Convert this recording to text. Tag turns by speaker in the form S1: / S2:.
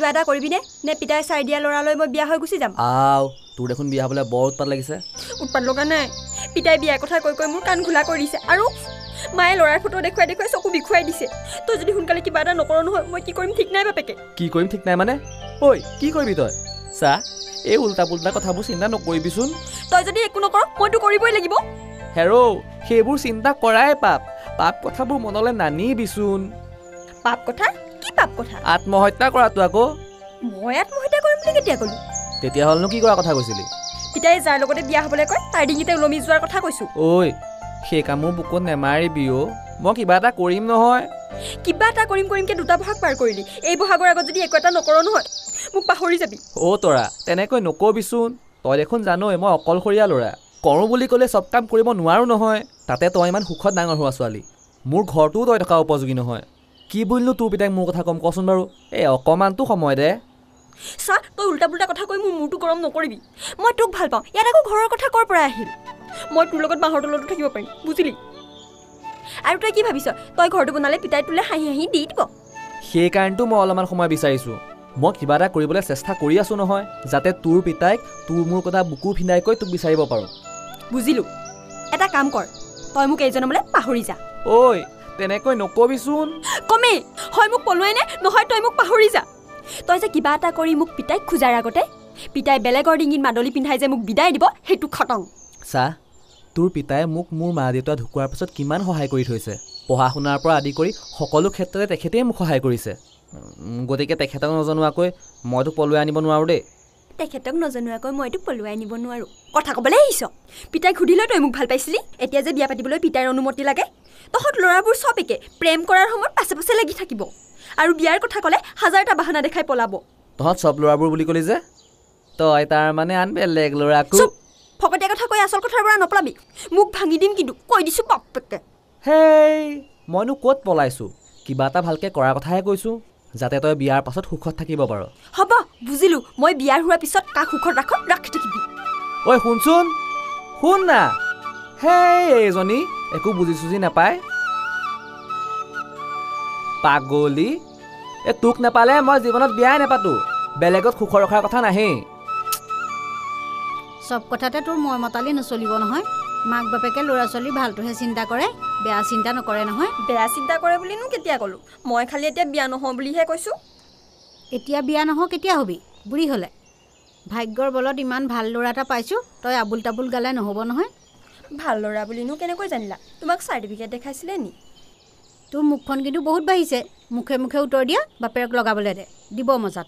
S1: কিবা এটা কৰিবিনে নে পিতাই চাই দিয়া ল'ৰালৈ মই বিয়া হৈ গুচি যাম
S2: আও তোৰ দেখোন বিয়া হ'বলৈ বৰ উৎপাত লাগিছে
S1: উৎপাত লগা নাই পিতাই বিয়াৰ কথা কৈ কৈ মোৰ কাণ ঘোলা কৰি দিছে আৰু মায়ে ল'ৰাৰ ফটো দেখুৱাই দেখুৱাই চকু বিখুৱাই দিছে তই যদি সোনকালে কিবা এটা নকৰ নহয় মই কি কৰিম ঠিক নাই বাপেকে
S2: কি কৰিম ঠিক নাই মানে ঐ কি কৰিবি তই চা এই উল্টা পুল্টা কথাবোৰ চিন্তা নকৰিবিচোন
S1: তই যদি একো নকৰ মইতো কৰিবই লাগিব
S2: হেৰো সেইবোৰ চিন্তা কৰাই পাপ পাপ কথাবোৰ মনলৈ নানিবিচোন
S1: পাপ কথা কি পাপ কথা
S2: আত্মহত্যা কৰাটো আকৌ
S1: মই আত্মহত্যা কৰিম বুলি কেতিয়া ক'লো
S2: তেতিয়াহ'লেনো কি কৰা কথা কৈছিলি
S1: পিতাই যাৰ লগতে বিয়া হ'বলৈ কয় তাৰ ডিঙিতে ওলমি যোৱাৰ কথা কৈছো
S2: ঐ সেই কামবোৰ বুকুত নেমাৰিবি অ মই কিবা এটা কৰিম নহয়
S1: কিবা এটা কৰিমকে দুটা বহাগ পাৰ কৰিলি এই বহাগৰ আগত যদি একো এটা নকৰ নহয় মোক পাহৰি যাবি
S2: অ' তৰা তেনেকৈ নকবিচোন তই দেখোন জানই মই অকলশৰীয়া ল'ৰা কৰোঁ বুলি ক'লে চব কাম কৰিব নোৱাৰো নহয় তাতে তই ইমান সুখত ডাঙৰ হোৱা ছোৱালী মোৰ ঘৰটোও তই থকা উপযোগী নহয় কি বুলিনো তোৰ পিতাক মোৰ কথা কম কচোন বাৰু এই অকণমানটো সময় দে
S1: চা তই উল্টা পুল্টা কথা কৈ মোৰ মূৰটো গৰম নকৰিবি মই তোক ভাল পাওঁ ইয়াত আকৌ ঘৰৰ কথা ক'ৰ পৰা আহিল মই তোৰ লগত বাঁহৰ তলতো থাকিব পাৰিম বুজিলি আৰু তই কি ভাবিছ তই ঘৰটো বনালে পিতাই তোলে হাঁহি হাঁহি দি দিব
S2: সেইকাৰণেতো মই অলপমান সময় বিচাৰিছোঁ মই কিবা এটা কৰিবলৈ চেষ্টা কৰি আছোঁ নহয় যাতে তোৰ পিতাইক তোৰ মোৰ কথা বুকু ফিন্দাইকৈ তোক বিচাৰিব পাৰোঁ
S1: বুজিলোঁ এটা কাম কৰ তই মোক এইজনলৈ পাহৰি যা
S2: ঐ তেনেকৈ নকবিচোন
S1: কমেই হয় মোক পলুৱাই নে নহয় তই মোক পাহৰি যা তই যে কিবা এটা কৰি মোক পিতাইক খোজাৰ আগতে পিতাই বেলেগৰ ডিঙিত মাদলি পিন্ধাই যে মোক বিদায় দিব সেইটো খতম
S2: চা তোৰ পিতাই মোক মোৰ মা দেউতা ঢুকোৱাৰ পাছত কিমান সহায় কৰি থৈছে পঢ়া শুনাৰ পৰা আদি কৰি সকলো ক্ষেত্ৰতে তেখেতেই মোক সহায় কৰিছে গতিকে তেখেতক নজনোৱাকৈ মইতো পলুৱাই আনিব নোৱাৰোঁ দেই
S1: তেখেতক নজনোৱাকৈ মইতো পলুৱাই নিব নোৱাৰোঁ কথা ক'বলৈ আহিছ পিতাইক সুধিলৈ তই মোক ভাল পাইছিলি এতিয়া যে বিয়া পাতিবলৈ পিতাইৰ অনুমতি লাগে তহঁত ল'ৰাবোৰ চব একে প্ৰেম কৰাৰ সময়ত পাছে পাছে লাগি থাকিব আৰু বিয়াৰ কথা ক'লে হাজাৰটা বাহানা দেখাই পলাব
S2: তহঁত চব ল'ৰাবোৰ বুলি ক'লি যে তই তাৰ মানে আন বেলেগ ল'ৰাকো
S1: ফকতীয়া কথা কৈ আচল কথাৰ পৰা নপলাবি মোক ভাঙি দিম কিন্তু কৈ দিছোঁ বাপেকে
S2: হেই মইনো ক'ত পলাইছোঁ কিবা এটা ভালকৈ কৰাৰ কথাহে কৈছোঁ যাতে তই বিয়াৰ পাছত সুখত থাকিব পাৰ
S1: হ'ব বুজিলোঁ মই বিয়াৰ হোৱাৰ পিছত কাক সুখত ৰাখি থাকিবি
S2: ঐ শুনচোন শুন না হেই এইজনী একো বুজি চুজি নাপায় পাগলী তোক নাপালে মই জীৱনত বিয়াই নাপাতো বেলেগত সুখ ৰখাৰ কথা নাহেই
S3: চব কথাতে তোৰ মই মতালি নচলিব নহয় মাক বাপেকে ল'ৰা ছোৱালী ভালটোহে চিন্তা কৰে বেয়া চিন্তা নকৰে নহয়
S1: বেয়া চিন্তা কৰে বুলিনো কেতিয়া ক'লোঁ মই খালি এতিয়া বিয়া নহওঁ বুলিহে কৈছোঁ
S3: এতিয়া বিয়া নহওঁ কেতিয়া হ'বি বুঢ়ী হ'লে ভাগ্যৰ বলত ইমান ভাল ল'ৰা এটা পাইছোঁ তই আবুল তাবুল গালে নহ'ব নহয়
S1: ভাল ল'ৰা বুলিনো কেনেকৈ জানিলা তোমাক চাৰ্টিফিকেট দেখাইছিলে নি
S3: তোৰ মুখখন কিন্তু বহুত বাঢ়িছে মুখে মুখে উত্তৰ দিয়া বাপেৰক লগাবলৈ দে দিব মজাত